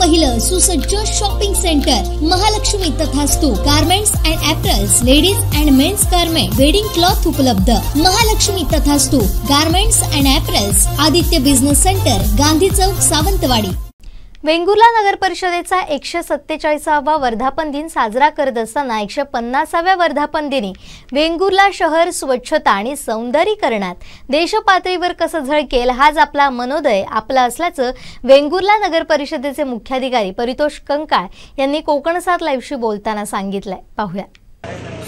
पहिलं सुसज्ज shopping centre Mahalaxmi Tathastu garments and apparels, ladies and mens garment, wedding cloth उपलब्ध। Mahalaxmi Tathastu garments and apparels, Aditya business centre, Gandhi Chowk, Sawantwadi. Vengurla नगर परिषदेचा 147वा वर्धापन दिन साजरा करत असताना 150व्या वर्धापन दिनी वेंगुर्ला शहर स्वच्छता आणि सौंदर्यीकरणात देशपातळीवर कसं झळकेल हाच आपला मनोदय आपला असल्याचं वेंगुर्ला नगर परिषदेचे मुख्याधिकारी परितोष कंकाळ यांनी कोकणसात लाईव्हशी बोलताना सांगितलंय। पाहूया।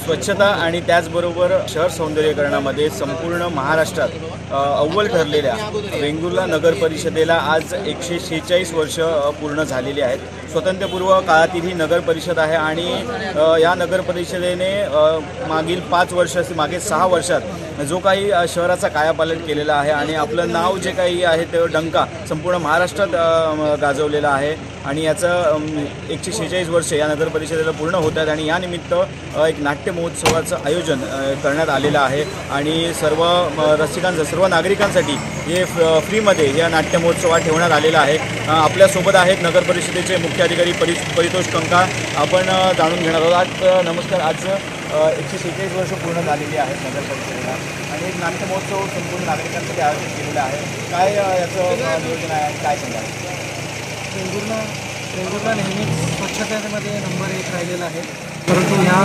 स्वच्छता आणि त्याचबरोबर शहर सौंदर्यीकरणामध्ये संपूर्ण महाराष्ट्रात अव्वल ठरलेल्या वेंगुर्ला नगर परिषदेला आज 146 वर्ष पूर्ण झालेली आहेत। स्वातंत्र्यपूर्व काळातील ही नगर परिषद आहे आणि या नगर परिषदेने मागील 5 वर्ष मागे 6 वर्षात जो काही शहराचा कायापालट केलेला आहे आणि आपलं नाव जे काही आहे ते डंका संपूर्ण महाराष्ट्रात गाजवलेला आहे आणि याचं 146 वर्ष या नगर परिषदेला पूर्ण होत आहेत आणि यानिमित्त एक नाट्य महोत्सवाचं आयोजन करण्यात आलेलं आहे आणि सर्व रसिकांचं सर्व नागरिकांसाठी हे फ्रीमध्ये या नाट्य महोत्सवात ठेवण्यात आलेला आहे। आपल्यासोबत आहेत नगर परिषदेचे मुख्याधिकारी परितोष कंकाळ। आपण जाणून घेणार आहोत। आज नमस्कार। आज 146 वर्ष पूर्ण झालेली आहेत नगर परिषदेला आणि एक नाट्य महोत्सव संपूर्ण नागरिकांसाठी आयोजित केलेला आहे। काय याचं नियोजन आहे, काय सांगाल? वेंगुर्ला नेहमीच स्वच्छतेमध्ये नंबर 1 राहिलेला आहे, परंतु ह्या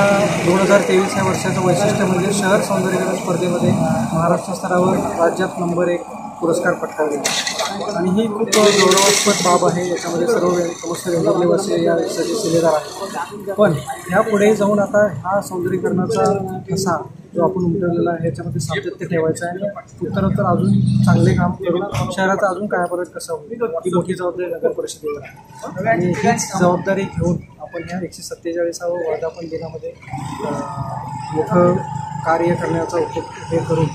2023 या वर्षाचं वैशिष्ट्य म्हणजे शहर सौंदर्यीकरण स्पर्धेमध्ये महाराष्ट्र स्तरावर राज्यात नंबर 1 पुरस्कार पटकावले आणि ही खूप गौरवास्पद बाब आहे। याच्यामध्ये समस्त वेंगुर्लेवासी या यशाचे शिलेदार आहेत। पण ह्यापुढे जाऊन आता हा सौंदर्यीकरणाचा ठसा जो आपण उमटवलेला आहे ह्याच्यामध्ये सातत्य ठेवायचं आहे आणि उत्तरोत्तर अजून चांगले काम करून शहराचा अजून कायापालट कसा होईल ही मोठी जबाबदारी नगर परिषदेवर आहे आणि हीच जबाबदारी घेऊन आपण ह्या 147व्या वर्धापन दिनामध्ये मोठं कार्य करण्याचा हे करून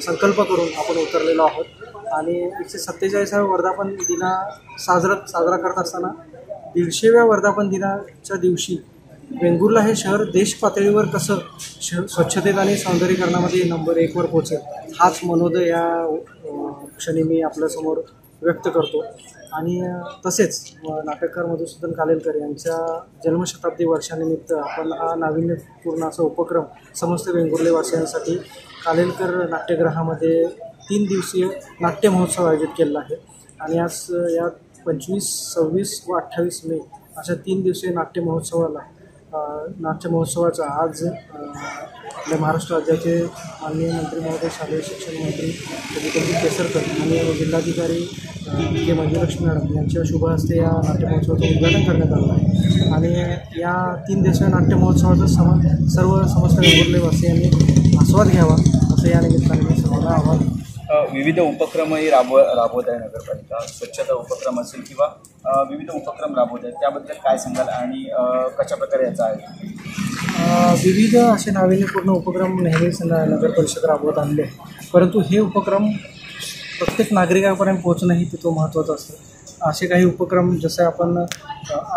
संकल्प करून आपण उतरलेलो आहोत आणि 147व्या वर्धापन दिना साजरा करत असताना 150व्या वर्धापन दिनाच्या दिवशी वेंगुर्ला हे शहर देश पातळीवर कसं स्वच्छतेत आणि सौंदर्यीकरणामध्ये नंबर 1 वर पोहोचेल हाच मनोदय या क्षणी मी आपल्यासमोर व्यक्त करतो आणि तसेच नाटककार मधुसूदन कालेलकर यांच्या जन्मशताब्दी वर्षानिमित्त आपण हा नाविन्यपूर्ण असा उपक्रम समस्त वेंगुर्लेवासियांसाठी कालेलकर नाट्यगृहामध्ये 3 दिवसीय नाट्य महोत्सव आयोजित केलेला आहे आणि आज या 25, 26 व 28 मे अशा 3 दिवसीय नाट्य महोत्सवाचा आज आपल्या महाराष्ट्र राज्याचे माननीय मंत्री महोदय शालेय शिक्षण मंत्री विक्रमजी केसरकर आणि जिल्हाधिकारी के मंजुलक्ष्मी मॅडम यांच्या शुभ हस्ते या नाट्य महोत्सवाचं उद्घाटन करण्यात आलं आहे आणि या 3 दिवसीय नाट्य महोत्सवाचं समस्त वेंगुर्लेवासियांनी आस्वाद घ्यावा असं या निमित्ताने मी सर्वांना आवाहन। विविध उपक्रमही राबवत आहे नगरपालिका, स्वच्छता उपक्रम असेल किंवा विविध उपक्रम राबवत आहेत, त्याबद्दल काय सांगाल आणि कशा प्रकारे याचा आहे? विविध असे नाविन्यपूर्ण उपक्रम नेहमीच नगर परिषद राबवत आणले आहे, परंतु हे उपक्रम प्रत्येक नागरिकांपर्यंत पोहोचणं ही तिथं महत्त्वाचं असतं। असे काही उपक्रम जसे आपण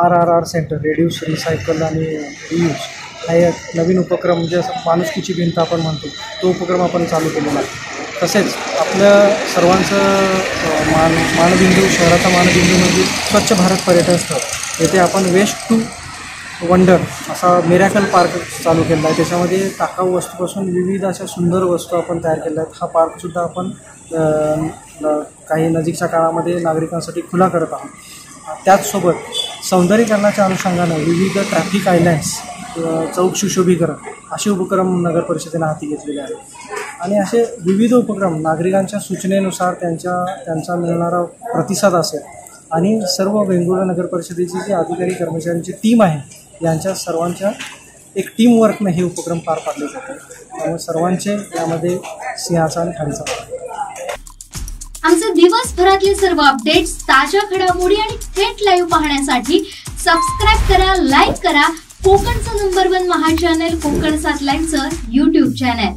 RRR सेंटर, रेड्यूस, रिसायकल आणि रियूज हा एक नवीन उपक्रम म्हणजे माणुसकीची भिंत आपण म्हणतो तो उपक्रम आपण चालू केलेला आहे। तसेच आपल्या सर्वांचं मानबिंदू शहराचा मानबिंदू म्हणजे स्वच्छ भारत पर्यटन स्थळ, येथे आपण वेस्ट टू वंडर असा मिरॅकल पार्क चालू केला आहे। त्याच्यामध्ये टाकाऊ वस्तूपासून विविध अशा सुंदर वस्तू आपण तयार केल्या आहेत। हा पार्कसुद्धा आपण काही नजीकच्या काळामध्ये नागरिकांसाठी खुला करत आहोत। त्याचसोबत सौंदर्यीकरणाच्या अनुषंगानं विविध ट्रॅफिक आयलँड्स, चौक सुशोभीकरण असे उपक्रम नगर परिषदेने हाती घेतलेले आहेत आणि असे विविध उपक्रम नागरिकांच्या सूचनेनुसार त्यांचा मिळणारा प्रतिसाद असेल आणि सर्व वेंगुर्ला नगर परिषदेची जी अधिकारी कर्मचाऱ्यांची टीम आहे यांच्या सर्वांच्या एक टीम वर्कने हे उपक्रम पार पाडले जाते। त्यामुळे सर्वांचे यामध्ये सिंहाचा आणि खांचा। आमचे दिवसभरातले सर्व अपडेट्स, ताज्या घडामोडी आणि थेट लाईव्ह पाहण्यासाठी सबस्क्राइब करा, लाईक करा कोकणचं नंबर 1 महा चॅनल कोकणसात लाईव्हचं YouTube चॅनल।